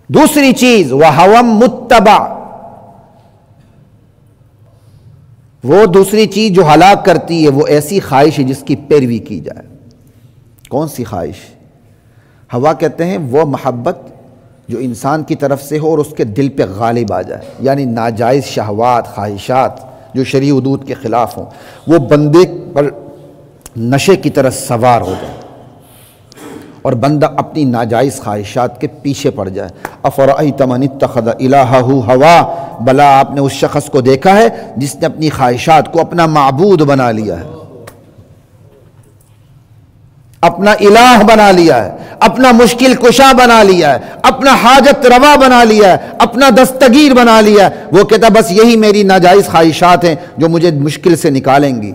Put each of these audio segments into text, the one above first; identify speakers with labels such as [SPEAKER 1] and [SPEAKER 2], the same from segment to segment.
[SPEAKER 1] دوسری چیز وَهَوًى مُتَّبَعٌ، وہ دوسری چیز جو ہلاک کرتی ہے وہ ایسی خواہش ہے جس کی پیروی کی جائے۔ کون سی خواہش؟ ہوا کہتے ہیں وہ محبت جو انسان کی طرف سے ہو اور اس کے دل پہ غالب آ جائے، یعنی ناجائز شہوات، خواہشات جو شرعی حدود کے خلاف ہوں، وہ بندے پر نشے کی طرح سوار ہو جائے اور بندہ اپنی ناجائز خواہشات کے پیچھے پڑ جائے۔ افرأیت من اتخذ الہہ ہوا، بلا آپ نے اس شخص کو دیکھا ہے جس نے اپنی خواہشات کو اپنا معبود بنا لیا ہے، اپنا الہ بنا لیا ہے، اپنا مشکل کشا بنا لیا ہے، اپنا حاجت روا بنا لیا ہے، اپنا دستگیر بنا لیا ہے۔ وہ کہتا بس یہی میری ناجائز خواہشات ہیں جو مجھے مشکل سے نکالیں گی،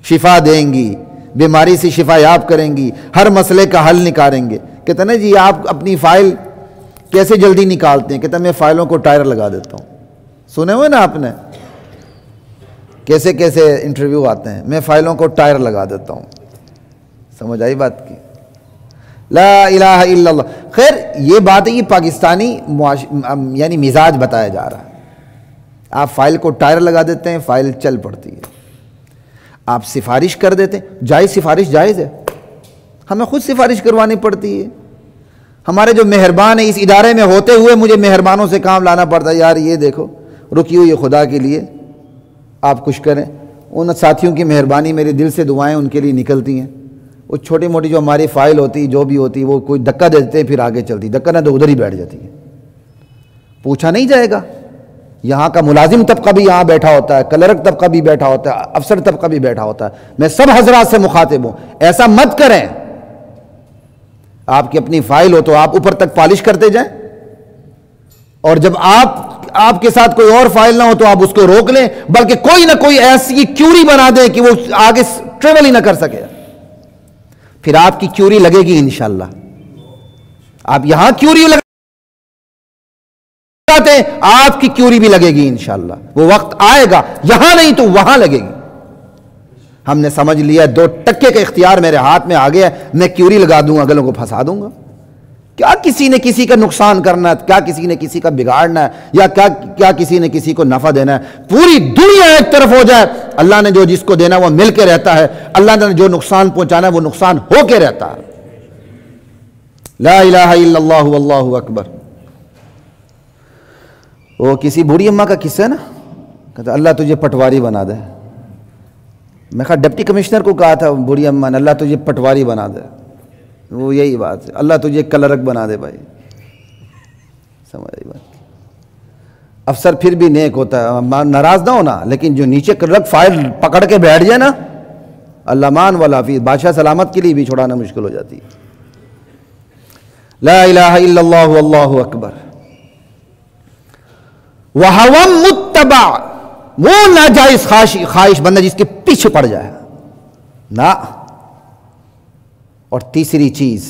[SPEAKER 1] شفا دیں گی، بیماری سے شفا یاب کریں گی، ہر مسئلے کا حل نکالیں گے۔ کہتا نا جی آپ اپنی فائل کیسے جلدی نکالتے ہیں؟ کہتا میں فائلوں کو ٹائر لگا دیتا ہوں۔ سنے ہوئے نا آپ نے کیسے کیسے انٹرویو آتے ہیں، میں فائلوں کو ٹائر لگا دیتا ہوں۔ سمجھ آئی بات کی؟ لا الہ الا اللہ۔ خیر یہ بات ہے، یہ پاکستانی یعنی مزاج بتایا جا رہا ہے۔ آپ فائل کو ٹائر لگا دیتے ہیں، فائل چل پڑتی ہے۔ آپ سفارش کر دیتے ہیں، جائز سفارش جائز ہے، ہمیں خود سفارش کروانی پڑتی ہے۔ ہمارے جو مہربان ہیں اس ادارے میں ہوتے ہوئے مجھے مہربانوں سے کام لانا پڑتا ہے، یار یہ دیکھو رکی ہوئی خدا کے لیے آپ کچھ کریں۔ ان ساتھیوں کی مہربانی، میرے دل سے دعائیں ان کے لیے نکلتی ہیں۔ وہ چھوٹی موٹی جو ہماری فائل ہوتی جو بھی ہوتی وہ کوئی دھکا دیتے ہیں پھر آگے چلتی، دھکا نہ تو ادھر ہی بیٹھ جاتی ہے، پوچھا نہیں جائے گا۔ یہاں کا ملازم طبقہ بھی یہاں بیٹھا ہوتا ہے، کلرک طبقہ بھی بیٹھا ہوتا ہے، افسر طبقہ بھی بیٹھا ہوتا ہے، میں سب حضرات سے مخاطب ہوں، ایسا مت کریں۔ آپ کی اپنی فائل ہو تو آپ اوپر تک پالش کرتے جائیں، اور جب آپ کے ساتھ کوئی اور فائل نہ ہو تو آپ اس کو روک لیں، بلکہ کوئی نہ کوئی ایسی کیوری بنا دیں کہ وہ آگے ٹریول ہی نہ کر سکے، پھر آپ کی کیوری لگے گی انشاءاللہ۔ آپ یہاں کیوری لگاتے ہیں، آپ کی کیوری بھی لگے گی انشاءاللہ۔ وہ وقت آئے گا یہاں نہیں تو وہاں لگے گی۔ ہم نے سمجھ لیا 2 ٹکے کا اختیار میرے ہاتھ میں آ گیا، میں کیوری لگا دوں گا، گلوں کو پھنسا دوں گا۔ کیا کسی نے کسی کا نقصان کرنا ہے، کیا کسی نے کسی کا بگاڑنا ہے، یا کیا کسی نے کسی کو نفع دینا ہے؟ پوری دنیا ایک طرف ہو جائے، اللہ نے جو جس کو دینا وہ مل کے رہتا ہے، اللہ نے جو نقصان پہنچانا ہے وہ نقصان ہو کے رہتا ہے۔ لا الہ الا اللہ واللہ اکبر۔ وہ کسی بوڑھی اماں کا قصہ ہے نا، کہتا اللہ تجھے پٹواری بنا دے۔ میں کہا ڈپٹی کمشنر کو کہا تھا بوڑھی اماں نے، اللہ تجھے پٹواری بنا دے۔ وہ یہی بات ہے، اللہ تجھے کلرک بنا دے بھائی۔ سمجھ آئی بات؟ افسر پھر بھی نیک ہوتا ہے، ناراض نہ ہونا، لیکن جو نیچے کلرک فائل پکڑ کے بیٹھ جائے نا، اللہ مان والا حافظ، بادشاہ سلامت کے لیے بھی چھڑانا مشکل ہو جاتی ہے۔ لا الہ الا اللہ واللہ اکبر۔ وَهَوًى مُتَّبَعٌ، وہ ناجائز خواہش بندہ جس کے پیچھے پڑ جائے نہ۔ اور تیسری چیز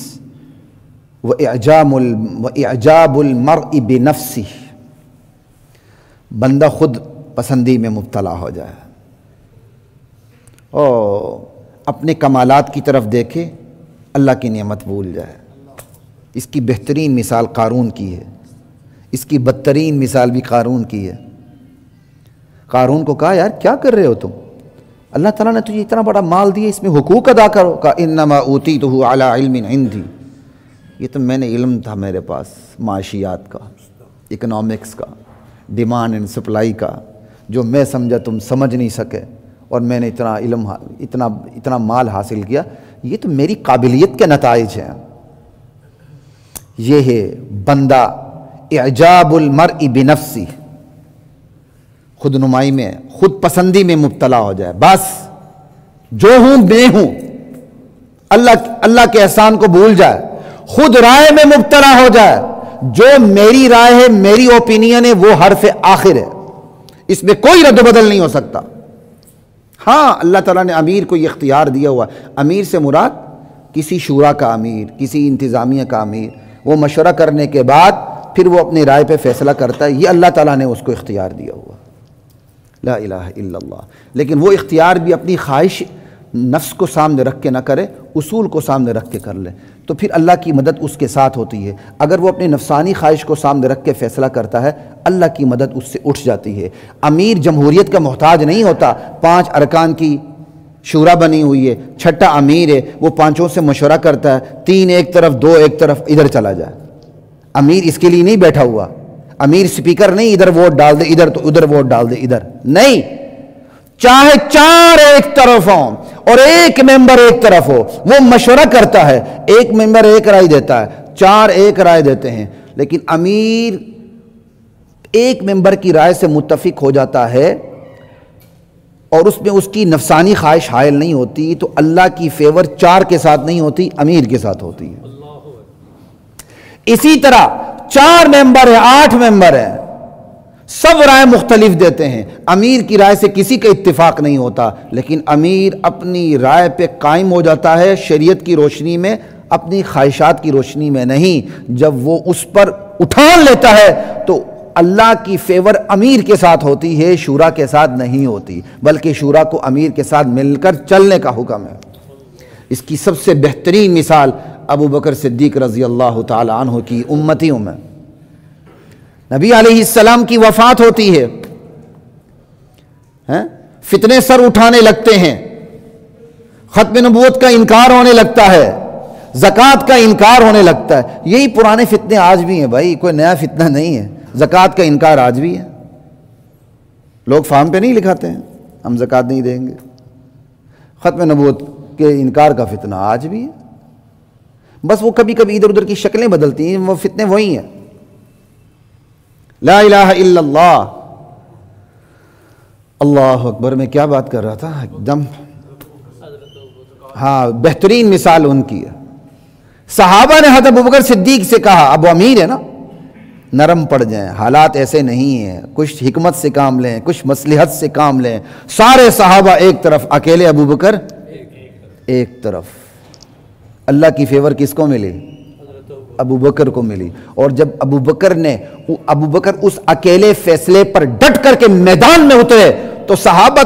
[SPEAKER 1] وَإِعْجَابُ الْمَرْءِ بِنَفْسِهِ، بندہ خود پسندی میں مبتلا ہو جائے، اور اپنے کمالات کی طرف دیکھے، اللہ کی نعمت بھول جائے۔ اس کی بہترین مثال قارون کی ہے، اس کی بدترین مثال بھی قارون کی ہے۔ قارون کو کہا یار کیا کر رہے ہو تم، اللہ تعالیٰ نے تجھے اتنا بڑا مال دیا، اس میں حقوق ادا کرو۔ کہا انما اوتیتہ علی علم عندی، یہ تو میں نے علم تھا میرے پاس معاشیات کا، اکنامکس کا، ڈیمانڈ اینڈ سپلائی کا، جو میں سمجھا تم سمجھ نہیں سکے، اور میں نے اتنا علم اتنا مال حاصل کیا، یہ تو میری قابلیت کے نتائج ہیں۔ یہ ہے بندہ اعجاب المرء بنفسی، خود نمائی میں، خود پسندی میں مبتلا ہو جائے، بس جو ہوں میں ہوں، اللہ کے احسان کو بھول جائے، خود رائے میں مبتلا ہو جائے، جو میری رائے ہے، میری اوپینین ہے، وہ حرف آخر ہے، اس میں کوئی رد و بدل نہیں ہو سکتا۔ ہاں اللہ تعالیٰ نے امیر کو یہ اختیار دیا ہوا، امیر سے مراد کسی شورا کا امیر، کسی انتظامیہ کا امیر، وہ مشورہ کرنے کے بعد پھر وہ اپنی رائے پہ فیصلہ کرتا ہے، یہ اللہ تعالیٰ نے اس کو اختیار دیا ہوا۔ لا الہ الا اللہ۔ لیکن وہ اختیار بھی اپنی خواہش نفس کو سامنے رکھ کے نہ کرے، اصول کو سامنے رکھ کے کر لے۔ تو پھر اللہ کی مدد اس کے ساتھ ہوتی ہے۔ اگر وہ اپنی نفسانی خواہش کو سامنے رکھ کے فیصلہ کرتا ہے، اللہ کی مدد اس سے اٹھ جاتی ہے۔ امیر جمہوریت کا محتاج نہیں ہوتا، 5 ارکان کی شورا بنی ہوئی ہے، چھٹا امیر ہے، وہ 5 سے مشورہ کرتا ہے، 3 ایک طرف 2 ایک طرف، ادھر چلا جائے۔ امیر اس کے لیے نہیں بیٹھا ہوا، امیر سپیکر نہیں ادھر ووٹ ڈال دے ادھر تو ادھر ووٹ ڈال دے ادھر، نہیں، چاہے 4 ایک طرف ہوں اور 1 ممبر ایک طرف ہو، وہ مشورہ کرتا ہے، 1 ممبر 1 رائے دیتا ہے، 4 1 رائے دیتے ہیں، لیکن امیر 1 ممبر کی رائے سے متفق ہو جاتا ہے اور اس میں اس کی نفسانی خواہش حائل نہیں ہوتی، تو اللہ کی فیور 4 کے ساتھ نہیں ہوتی، امیر کے ساتھ ہوتی ہے۔ اسی طرح 4 ممبر ہیں، 8 ممبر ہیں، سب رائے مختلف دیتے ہیں، امیر کی رائے سے کسی کا اتفاق نہیں ہوتا، لیکن امیر اپنی رائے پہ قائم ہو جاتا ہے، شریعت کی روشنی میں، اپنی خواہشات کی روشنی میں نہیں۔ جب وہ اس پر اٹھان لیتا ہے تو اللہ کی فیور امیر کے ساتھ ہوتی ہے، شورا کے ساتھ نہیں ہوتی، بلکہ شورا کو امیر کے ساتھ مل کر چلنے کا حکم ہے۔ اس کی سب سے بہترین مثال ابو بکر صدیق رضی اللہ تعالی عنہ کی امتیوں میں، نبی علیہ السلام کی وفات ہوتی ہے، فتنے سر اٹھانے لگتے ہیں، ختم نبوت کا انکار ہونے لگتا ہے، زکوٰۃ کا انکار ہونے لگتا ہے۔ یہی پرانے فتنے آج بھی ہیں بھائی، کوئی نیا فتنہ نہیں ہے۔ زکوٰۃ کا انکار آج بھی ہے، لوگ فارم پہ نہیں لکھاتے ہیں ہم زکوٰۃ نہیں دیں گے۔ ختم نبوت کے انکار کا فتنہ آج بھی ہے، بس وہ کبھی کبھی ادھر ادھر کی شکلیں بدلتی ہیں، وہ فتنے وہی ہیں۔ لا الہ الا اللہ، اللہ اکبر، میں کیا بات کر رہا تھا ایک دم، ہاں، بہترین مثال ان کی ہے۔ صحابہ نے حضرت ابوبکر صدیق سے کہا، اب وہ امیر ہے نا، نرم پڑ جائیں، حالات ایسے نہیں ہیں، کچھ حکمت سے کام لیں، کچھ مصلحت سے کام لیں۔ سارے صحابہ ایک طرف، اکیلے ابوبکر ایک طرف۔ اللہ کی فیور کس کو ملی؟ ابوبکر کو ملی۔ اور جب ابوبکر اس اکیلے فیصلے پر ڈٹ کر کے میدان میں اترے تو صحابہ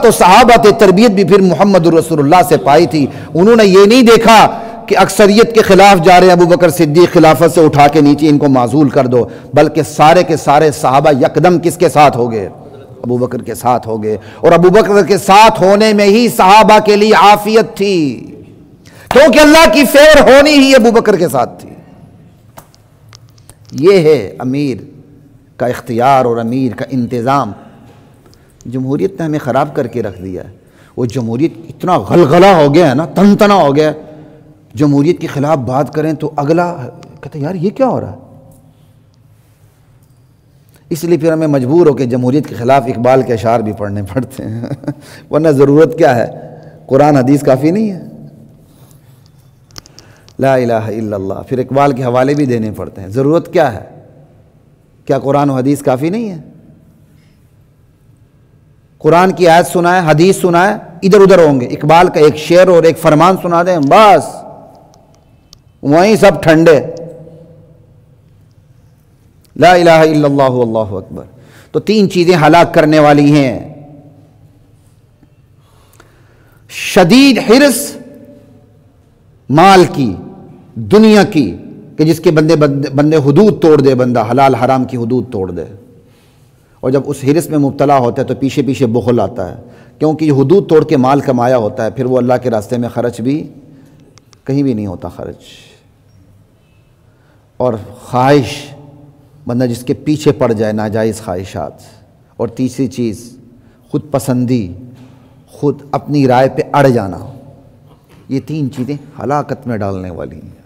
[SPEAKER 1] تھے، تربیت بھی پھر محمد رسول اللہ سے پائی تھی۔ انہوں نے یہ نہیں دیکھا کہ اکثریت کے خلاف جا رہے ہیں ابوبکر صدیق، خلافت سے اٹھا کے نیچے ان کو معزول کر دو، بلکہ سارے کے سارے صحابہ یکدم کس کے ساتھ ہو گئے؟ ابوبکر کے ساتھ ہو گئے۔ اور ابوبکر کے ساتھ ہونے میں ہی صحابہ کے لیے عافیت تھی، کیونکہ اللہ کی فیور ہونی ہی ابوبکر کے ساتھ تھی۔ یہ ہے امیر کا اختیار اور امیر کا انتظام۔ جمہوریت نے ہمیں خراب کر کے رکھ دیا ہے۔ وہ جمہوریت اتنا غلغلہ ہو گیا ہے نا، تنتنا ہو گیا ہے، جمہوریت کے خلاف بات کریں تو اگلا کہتے ہیں یار یہ کیا ہو رہا ہے۔ اس لیے پھر ہمیں مجبور ہو کہ جمہوریت کے خلاف اقبال کے اشعار بھی پڑھنے پڑتے ہیں، ورنہ ضرورت کیا ہے؟ قرآن حدیث کافی نہیں ہے؟ لا الہ الا اللہ، پھر اقبال کے حوالے بھی دینے پڑتے ہیں، ضرورت کیا ہے؟ کیا قرآن و حدیث کافی نہیں ہے؟ قرآن کی آیت سنائے، حدیث سنائے، ادھر ادھر ہوں گے، اقبال کا ایک شعر اور ایک فرمان سنا دیں، بس وہیں سب ٹھنڈے۔ لا الہ الا اللہ واللہ اکبر۔ تو 3 چیزیں ہلاک کرنے والی ہیں: شدید حرص مال کی، دنیا کی، کہ جس کے بندے حدود توڑ دے، بندہ حلال حرام کی حدود توڑ دے، اور جب اس حرص میں مبتلا ہوتا ہے تو پیچھے پیچھے بخل آتا ہے، کیونکہ یہ حدود توڑ کے مال کمایا ہوتا ہے، پھر وہ اللہ کے راستے میں خرچ بھی کہیں بھی نہیں ہوتا خرچ۔ اور خواہش، بندہ جس کے پیچھے پڑ جائے، ناجائز خواہشات۔ اور تیسری چیز خود پسندی، خود اپنی رائے پہ اڑ جانا۔ یہ 3 چیزیں ہلاکت میں ڈالنے والی ہیں۔